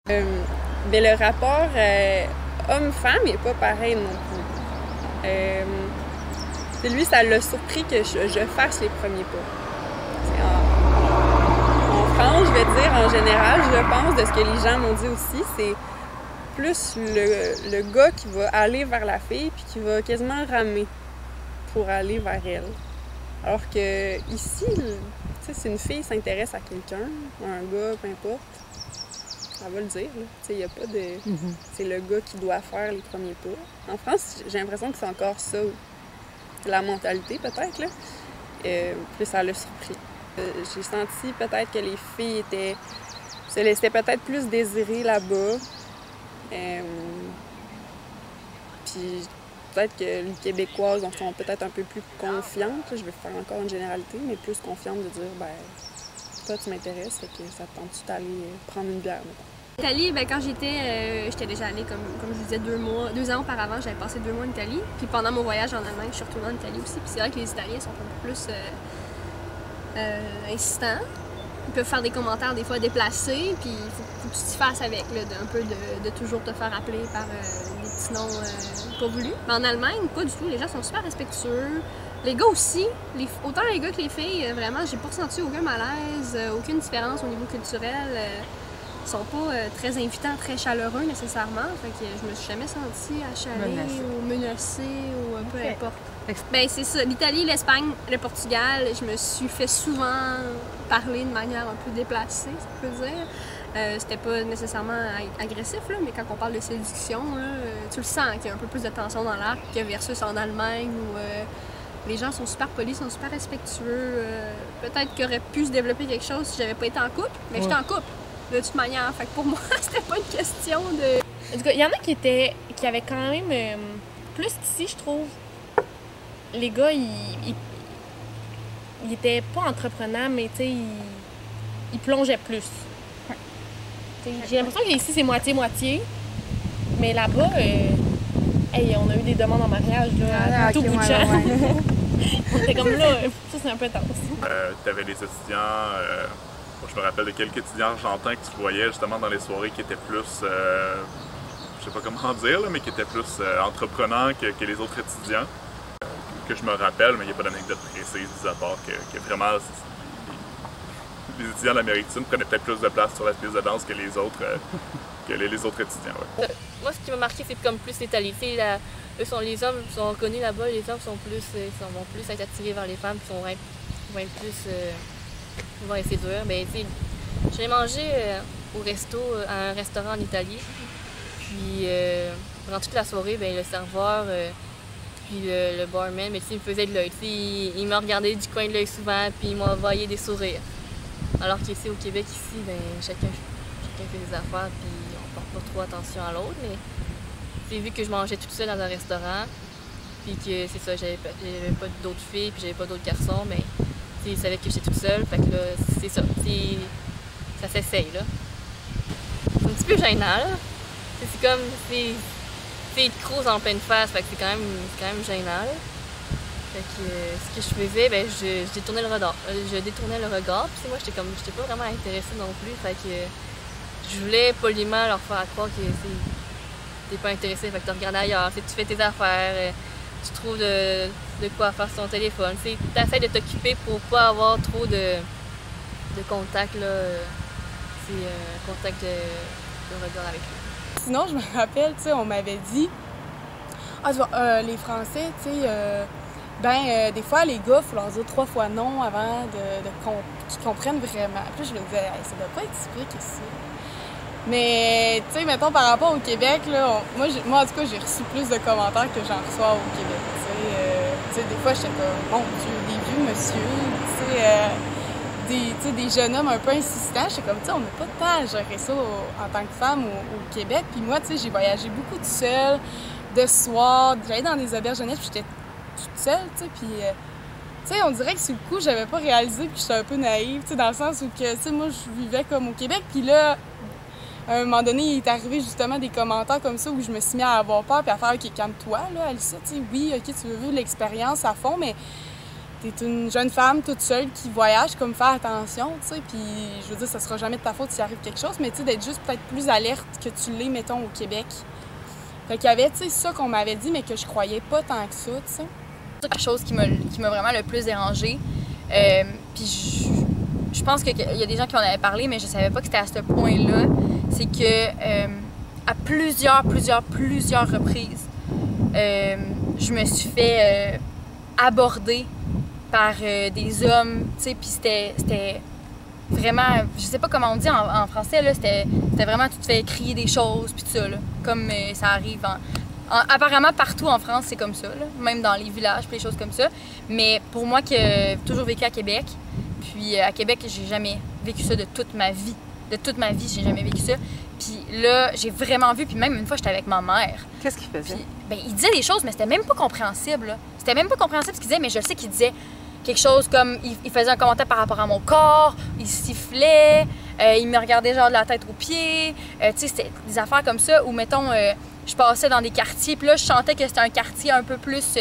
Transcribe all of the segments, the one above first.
Le rapport homme-femme n'est pas pareil non plus. Lui, ça l'a surpris que je fasse les premiers pas. En France, je vais dire, en général, je pense, de ce que les gens m'ont dit aussi, c'est plus le gars qui va aller vers la fille puis qui va quasiment ramer pour aller vers elle. Alors que ici, si une fille s'intéresse à quelqu'un, un gars, peu importe, elle va le dire. Il n'y a pas de... C'est le gars qui doit faire les premiers pas. En France, j'ai l'impression que c'est encore ça, la mentalité peut-être, là. Puis ça l'a surpris. J'ai senti peut-être que les filles se laissaient peut-être plus désirer là-bas. Puis peut-être que les Québécoises en sont peut-être un peu plus confiantes. Je vais faire encore une généralité, mais plus confiantes de dire, ben, toi, tu m'intéresses, fait que ça te tente-tu d'aller prendre une bière, mettons. L'Italie, ben, quand j'étais déjà allée, comme je vous disais, 2 ans auparavant, j'avais passé 2 mois en Italie. Puis pendant mon voyage en Allemagne, je suis retournée en Italie aussi. Puis c'est vrai que les Italiens sont un peu plus insistants. Ils peuvent faire des commentaires des fois déplacés, puis il faut que tu t'y fasses avec, là, un peu de toujours te faire appeler par des petits noms pas voulus. Mais en Allemagne, pas du tout. Les gens sont super respectueux. Les gars aussi, autant les gars que les filles, vraiment, j'ai pas ressenti aucun malaise, aucune différence au niveau culturel. Ils sont pas très invitants, très chaleureux nécessairement. Fait que je me suis jamais sentie achalée ou menacée ou peu importe. Ben c'est ça. L'Italie, l'Espagne, le Portugal, je me suis fait souvent parler de manière un peu déplacée, si on peut dire. C'était pas nécessairement agressif, là, mais quand on parle de séduction, là, tu le sens qu'il y a un peu plus de tension dans l'air que versus en Allemagne où les gens sont super polis, sont super respectueux. Peut-être qu'il aurait pu se développer quelque chose si j'avais pas été en couple, mais j'étais en couple. De toute manière, fait que pour moi, c'était pas une question de... En tout cas, il y en a qui avaient quand même... plus qu'ici, je trouve, les gars, ils étaient pas entreprenants, mais tu sais, ils plongeaient plus. J'ai l'impression qu'ici, c'est moitié-moitié. Mais là-bas, on a eu des demandes en mariage, là, à tout bout de champ. C'était comme là, ça, c'est un peu intense. T'avais des étudiants... je me rappelle de quelques étudiants argentins que tu voyais justement dans les soirées qui étaient plus, je sais pas comment dire, là, mais qui étaient plus entreprenants que les autres étudiants. Que je me rappelle, mais il n'y a pas d'anecdote précise, mis à part que vraiment les étudiants d'Amérique du Sud prenaient peut-être plus de place sur la piste de danse que les autres, les autres étudiants. Ouais. Moi, ce qui m'a marqué, c'est comme plus l'Italie. Les hommes sont connus là-bas, les hommes vont plus être attirés vers les femmes, vont être plus... Ils vont les séduire. Ben, j'ai mangé à un restaurant en Italie. Puis pendant toute la soirée, ben, le serveur puis le barman, mais il me faisait de l'œil. Il me regardait du coin de l'œil souvent, puis il m'envoyait des sourires. Alors qu'ici au Québec, ben, chacun fait des affaires, puis on porte pas trop attention à l'autre. Mais vu que je mangeais toute seule dans un restaurant, puis que c'est ça, j'avais pas d'autres filles, puis j'avais pas d'autres garçons, mais ils savaient que j'étais toute seule, fait que là, c'est ça. Ça s'essaye, là. C'est un petit peu gênant, là. C'est comme... ils te crousent en pleine face, fait que c'est quand même gênant, là. Fait que ce que je faisais, ben, je détournais le regard. Puis moi, j'étais pas vraiment intéressée non plus, fait que je voulais poliment leur faire croire que t'es pas intéressée, fait que tu regardes ailleurs, tu fais tes affaires, tu trouves de quoi faire sur ton téléphone. Tu essaies de t'occuper pour pas avoir trop de contact, là. C'est contact de regard avec lui. Sinon, je me rappelle, tu sais, on m'avait dit, les Français, tu sais, des fois, les gars, il faut leur dire 3 fois non avant qu'ils comprennent vraiment. Puis je me disais, hey, ça doit pas être si pire que ça. Mais, tu sais, mettons, par rapport au Québec, là, moi, en tout cas, j'ai reçu plus de commentaires que j'en reçois au Québec. Tu sais, des fois, j'étais comme, mon Dieu, des vieux monsieur, des jeunes hommes un peu insistants. J'étais comme, tu sais, on n'a pas de temps à gérer ça en tant que femme au Québec. Puis moi, tu sais, j'ai voyagé beaucoup toute seule, de soir. J'allais dans des auberges jeunesse, puis j'étais toute seule, tu sais. Puis, tu sais, on dirait que sur le coup, j'avais pas réalisé, puis j'étais un peu naïve, tu sais, dans le sens où que, tu sais, moi, je vivais comme au Québec. Puis là, à un moment donné, il est arrivé justement des commentaires comme ça où je me suis mis à avoir peur puis à faire « OK, calme-toi, là, Alyssa, tu sais, oui, OK, tu veux vivre l'expérience à fond, mais t'es une jeune femme toute seule qui voyage, comme faire attention, tu sais, puis je veux dire, ça sera jamais de ta faute s'il arrive quelque chose, mais tu sais, d'être juste peut-être plus alerte que tu l'es, mettons, au Québec. Fait qu'il y avait, tu sais, ça qu'on m'avait dit, mais que je croyais pas tant que ça, tu sais. C'est quelque chose qui m'a vraiment le plus dérangée. Puis je pense qu'il y a des gens qui en avaient parlé, mais je savais pas que c'était à ce point-là. C'est que à plusieurs reprises, je me suis fait aborder par des hommes, tu sais, puis c'était vraiment, je sais pas comment on dit en français, là, c'était vraiment, tu te fais crier des choses, puis tout ça, là, comme ça arrive apparemment partout en France, c'est comme ça, là, même dans les villages, puis les choses comme ça. Mais pour moi, qui ai toujours vécu à Québec, puis à Québec, j'ai jamais vécu ça de toute ma vie. De toute ma vie, j'ai jamais vécu ça. Puis là, j'ai vraiment vu, puis même une fois, j'étais avec ma mère. Qu'est-ce qu'il faisait? Puis, ben, il disait des choses, mais c'était même pas compréhensible, là. C'était même pas compréhensible ce qu'il disait, mais je sais qu'il disait quelque chose comme... Il faisait un commentaire par rapport à mon corps, il sifflait, il me regardait genre de la tête aux pieds. Tu sais, c'était des affaires comme ça où, mettons, je passais dans des quartiers, puis là, je sentais que c'était un quartier un peu plus...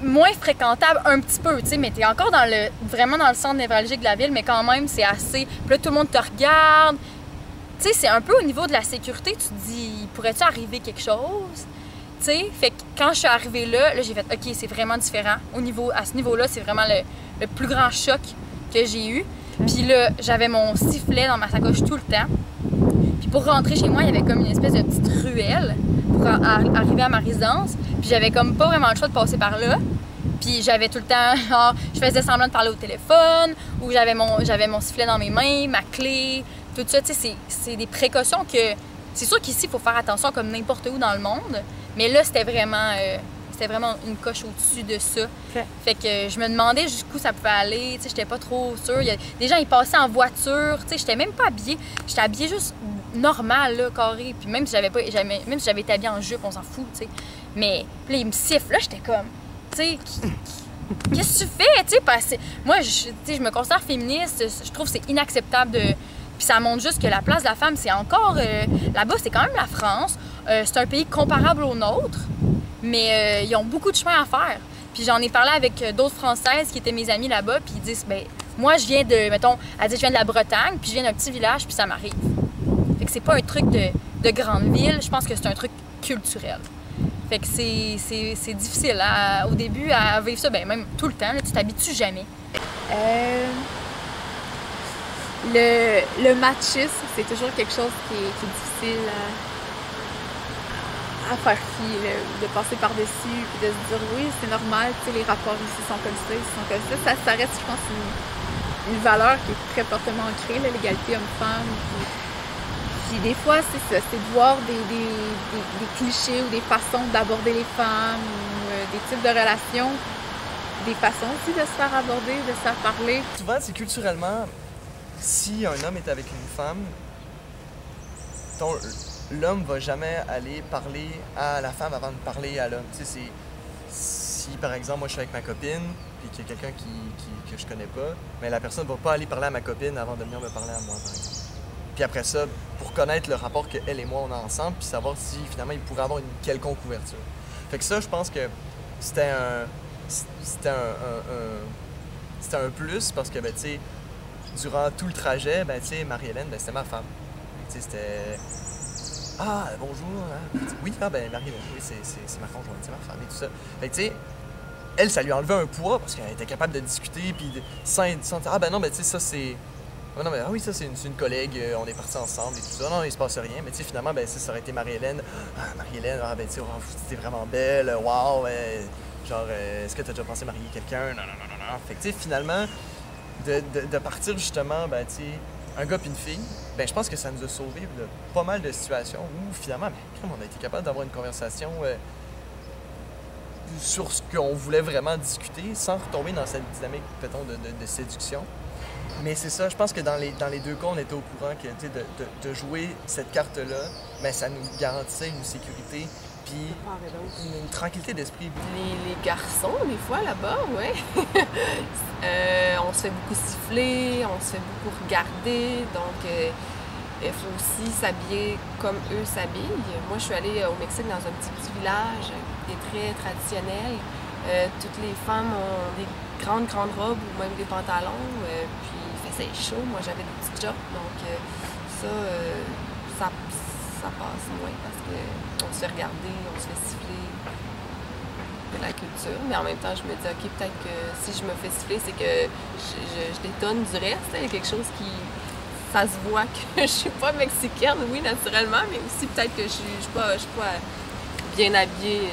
moins fréquentable un petit peu, tu sais, mais t'es encore vraiment dans le centre névralgique de la ville, mais quand même, c'est assez... Puis là, tout le monde te regarde. Tu sais, c'est un peu au niveau de la sécurité, tu te dis, pourrait-tu arriver quelque chose? Tu sais, fait que quand je suis arrivée là, j'ai fait, OK, c'est vraiment différent. À ce niveau-là, c'est vraiment le plus grand choc que j'ai eu. Puis là, j'avais mon sifflet dans ma sacoche tout le temps. Puis pour rentrer chez moi, il y avait comme une espèce de petite ruelle pour arriver à ma résidence. Puis j'avais comme pas vraiment le choix de passer par là. Puis j'avais tout le temps, genre, je faisais semblant de parler au téléphone, ou j'avais mon sifflet dans mes mains, ma clé, tout ça. Tu sais, c'est des précautions que... C'est sûr qu'ici, il faut faire attention comme n'importe où dans le monde. Mais là, c'était vraiment une coche au-dessus de ça. Okay. Fait que je me demandais jusqu'où ça pouvait aller. Tu sais, j'étais pas trop sûre. Des gens, ils passaient en voiture. Tu sais, j'étais même pas habillée. J'étais habillée juste normal, là, carré. Puis même si j'avais été habillée en jupe, on s'en fout, tu sais. Mais puis là, ils me sifflent. Là, j'étais comme... Tu sais, qu'est-ce que tu fais? Tu sais, parce que moi, je me considère féministe. Je trouve que c'est inacceptable de... Puis ça montre juste que la place de la femme, c'est encore... là-bas, c'est quand même la France. C'est un pays comparable au nôtre, mais ils ont beaucoup de chemin à faire. Puis j'en ai parlé avec d'autres Françaises qui étaient mes amies là-bas, puis ils disent, ben moi, je viens de, mettons, elle dit, je viens de la Bretagne, puis je viens d'un petit village, puis ça m'arrive. Fait que c'est pas un truc de grande ville, je pense que c'est un truc culturel. Fait que c'est difficile au début à vivre ça, ben même tout le temps, là, tu t'habitues jamais. Le machisme, c'est toujours quelque chose qui est difficile à faire fi, de passer par-dessus, puis de se dire oui, c'est normal, tu sais, les rapports ici sont comme ça, ils sont comme ça. Ça reste, je pense, une valeur qui est très fortement ancrée, l'égalité homme-femme. Puis des fois, c'est ça, c'est de voir des clichés ou des façons d'aborder les femmes, ou des types de relations, des façons aussi de se faire aborder, de se faire parler. Souvent, c'est culturellement, si un homme est avec une femme, l'homme va jamais aller parler à la femme avant de parler à l'homme. Tu sais, si par exemple, moi je suis avec ma copine, puis qu'il y a quelqu'un que je connais pas, mais la personne va pas aller parler à ma copine avant de venir me parler à moi, par exemple. Puis après ça, pour connaître le rapport qu'elle et moi on a ensemble, puis savoir si finalement il pourrait avoir une quelconque ouverture. Fait que ça, je pense que c'était un plus parce que, ben, tu sais, durant tout le trajet, ben, tu sais, Marie-Hélène, ben, c'était ma femme. Tu sais, c'était... Ah, bonjour. Hein? Oui, ben, Marie-Hélène, oui, c'est ma conjointe, c'est ma femme et tout ça. Fait que, tu sais, elle, ça lui enlevait un poids parce qu'elle était capable de discuter, puis sans ah, ben non, ben, tu sais, ça, c'est... Ah, non, mais, ah oui, ça, c'est une collègue, on est partis ensemble et tout ça. Non, il se passe rien. Mais, tu sais, finalement, ben, ça aurait été Marie-Hélène. Ah, Marie-Hélène, ah, ben, tu sais, oh, t'es vraiment belle, waouh, genre, est-ce que t'as déjà pensé marier quelqu'un? Non. Fait que, tu sais, finalement, de partir justement, ben, tu sais, un gars puis une fille, ben, je pense que ça nous a sauvé de pas mal de situations où finalement, ben, on a été capable d'avoir une conversation sur ce qu'on voulait vraiment discuter sans retomber dans cette dynamique, peut-être, de séduction. Mais c'est ça, je pense que dans les deux cas, on était au courant que, tu sais, de jouer cette carte-là, ben, ça nous garantissait une sécurité puis une tranquillité d'esprit. Les garçons, des fois, là-bas, ouais. On se fait beaucoup siffler, on se fait beaucoup regarder, donc il faut aussi s'habiller comme eux s'habillent. Moi, je suis allée au Mexique dans un petit village qui est très traditionnel. Toutes les femmes ont des grandes robes ou même des pantalons. Puis il faisait chaud. Moi, j'avais des petites jobs. Donc ça passe moins parce qu'on se fait regarder, on se fait siffler. De la culture. Mais en même temps, je me dis, OK, peut-être que si je me fais siffler, c'est que je détonne du reste. Il y a quelque chose qui... Ça se voit que je suis pas mexicaine, oui, naturellement, mais aussi peut-être que je suis pas bien habillée.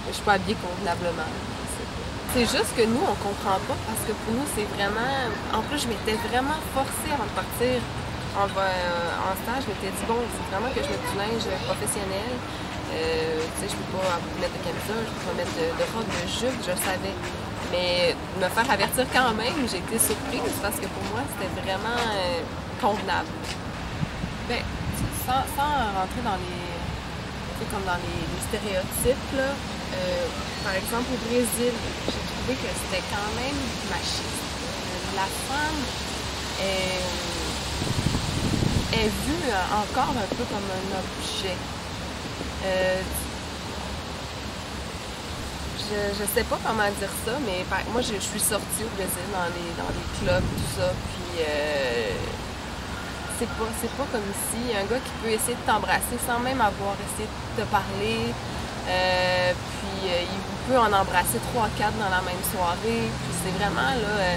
Je suis pas habillée convenablement. C'est juste que nous, on comprend pas parce que pour nous, c'est vraiment... En plus, je m'étais vraiment forcée avant de partir en stage. Je m'étais dit, bon, c'est vraiment que je mette du linge professionnel. Je peux pas mettre de camisole, je peux pas mettre de robe, de jupe, je le savais. Mais me faire avertir quand même, j'ai été surprise parce que pour moi, c'était vraiment convenable. Ben, sans rentrer dans comme dans les stéréotypes, là, par exemple au Brésil, j'ai trouvé que c'était quand même machiste. La femme est vue encore un peu comme un objet. Je sais pas comment dire ça, mais moi je suis sortie au Brésil dans les clubs, tout ça, puis c'est pas comme ici, un gars qui peut essayer de t'embrasser sans même avoir essayé de te parler, puis il peut en embrasser 3-4 dans la même soirée, puis c'est vraiment là,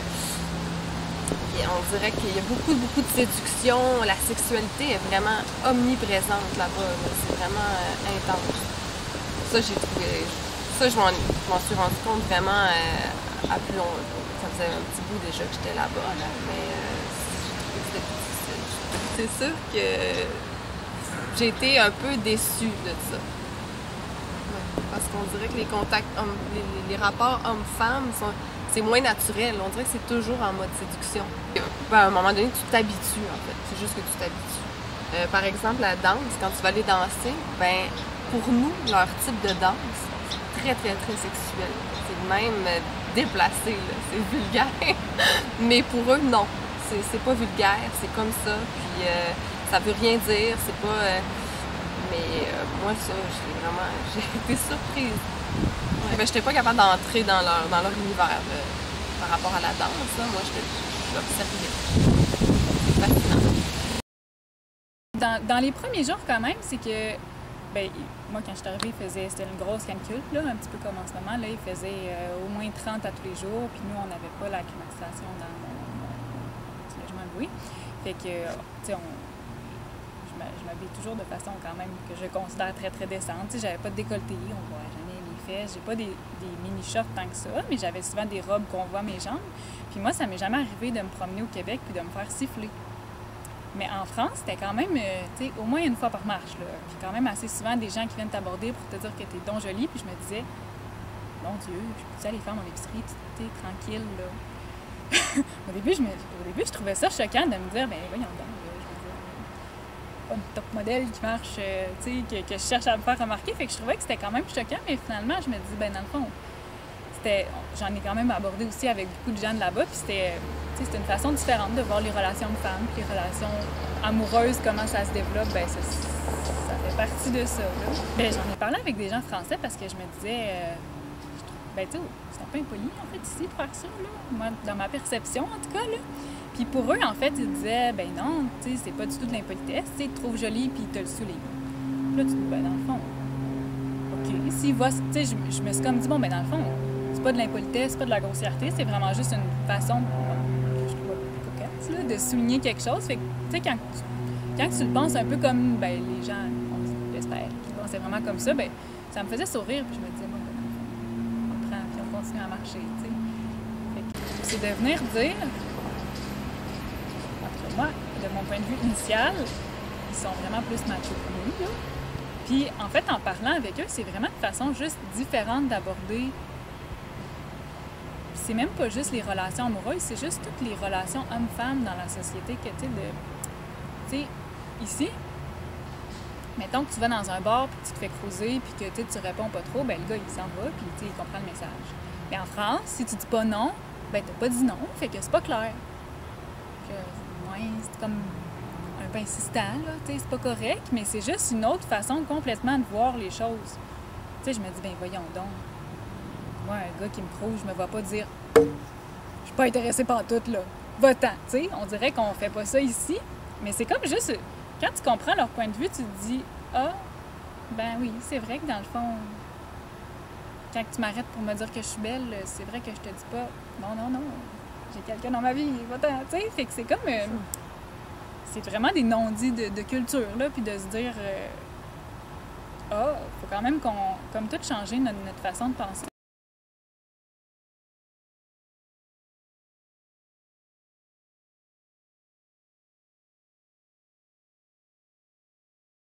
on dirait qu'il y a beaucoup de séduction, la sexualité est vraiment omniprésente là-bas, là. C'est vraiment intense. Ça, j'ai trouvé... Ça, je m'en suis rendu compte vraiment à plus long. Ça faisait un petit bout déjà que j'étais là-bas, là, mais j'ai trouvé que c'était difficile. C'est sûr que j'ai été un peu déçue de ça. Ouais, parce qu'on dirait que les contacts, les rapports hommes-femmes, c'est moins naturel. On dirait que c'est toujours en mode séduction. Ben, à un moment donné, tu t'habitues, en fait. C'est juste que tu t'habitues. Par exemple, la danse, quand tu vas aller danser, ben, pour nous, leur type de danse, très sexuel. C'est même déplacé, là. C'est vulgaire. Mais pour eux, non. C'est pas vulgaire, c'est comme ça. Puis ça veut rien dire, c'est pas... mais moi, ça, j'ai été surprise. Ouais. Ben, j'étais pas capable d'entrer dans leur univers par rapport à la danse. Là. Moi, je l'observais. Fascinant. Dans les premiers jours, quand même, c'est que... Ben, moi, quand je suis arrivée, c'était une grosse canicule, là, un petit peu comme en ce moment. Là, il faisait au moins 30 à tous les jours, puis nous, on n'avait pas la climatisation dans mon petit logement loué. Fait que, tu sais, je m'habille toujours de façon quand même que je considère très décente. Tu sais, j'avais pas de décolleté, on voit jamais mes fesses. J'ai pas des mini-shorts tant que ça, mais j'avais souvent des robes qu'on voit mes jambes. Puis moi, ça m'est jamais arrivé de me promener au Québec puis de me faire siffler. Mais en France, c'était quand même, tu sais, au moins une fois par marche, là. Puis quand même assez souvent des gens qui viennent t'aborder pour te dire que t'es donc jolie. Puis je me disais, mon Dieu, je peux aller faire mon épicerie, t'es tranquille, là. au début, je trouvais ça choquant de me dire, ben voyons donc, je veux dire, pas une top modèle qui marche, tu sais, que je cherche à me faire remarquer. Fait que je trouvais que c'était quand même choquant, mais finalement, je me dis, ben dans le fond, j'en ai quand même abordé aussi avec beaucoup de gens de là-bas, puis c'était une façon différente de voir les relations de femmes, puis les relations amoureuses, comment ça se développe, ben ça fait partie de ça, là. Ben, j'en ai parlé avec des gens français parce que je me disais, ben tu sais, c'est un peu impoli, en fait, ici, de faire ça, là. Moi, dans ma perception, en tout cas, là. Puis pour eux, en fait, ils disaient, ben non, tu sais, c'est pas du tout de l'impolitesse, tu sais, ils te trouvent jolie, puis ils te le soulignent. Puis là, tu te dis, ben dans le fond, OK, s'ils voient, tu sais, je me suis comme dit, bon, ben dans le fond, c'est pas de l'impolitesse, c'est pas de la grossièreté, c'est vraiment juste une façon, je trouve coquette, là, de souligner quelque chose. Fait que, tu sais, quand tu le penses un peu comme, ben, les gens, on l'espère, qui pensaient vraiment comme ça, ben, ça me faisait sourire, puis je me disais, bon, ben, on prend, puis on continue à marcher, tu sais. Fait que c'est de venir dire, entre moi, de mon point de vue initial, ils sont vraiment plus machos que nous, là. Puis, en fait, en parlant avec eux, c'est vraiment une façon juste différente d'aborder. C'est même pas juste les relations amoureuses, c'est juste toutes les relations hommes-femmes dans la société que, tu sais, ici, mettons que tu vas dans un bar, puis tu te fais cruiser, puis que tu réponds pas trop, ben le gars, il s'en va, puis il comprend le message. Mais en France, si tu dis pas non, ben t'as pas dit non, fait que c'est pas clair. C'est comme un peu insistant, là, tu sais, c'est pas correct, mais c'est juste une autre façon complètement de voir les choses. Tu sais, je me dis, ben voyons donc. moi, un gars qui me prouve, je me vois pas dire « Je suis pas intéressée par tout, là. Va-t'en. » Tu sais, on dirait qu'on fait pas ça ici. Mais c'est comme juste... Quand tu comprends leur point de vue, tu te dis « Ah, ben oui, c'est vrai que dans le fond, quand tu m'arrêtes pour me dire que je suis belle, c'est vrai que je te dis pas « Non, non, non, j'ai quelqu'un dans ma vie, va-t'en. » Tu sais, fait que c'est comme... c'est vraiment des non-dits de culture, là, puis de se dire... faut quand même qu'on, comme tout, changer notre façon de penser.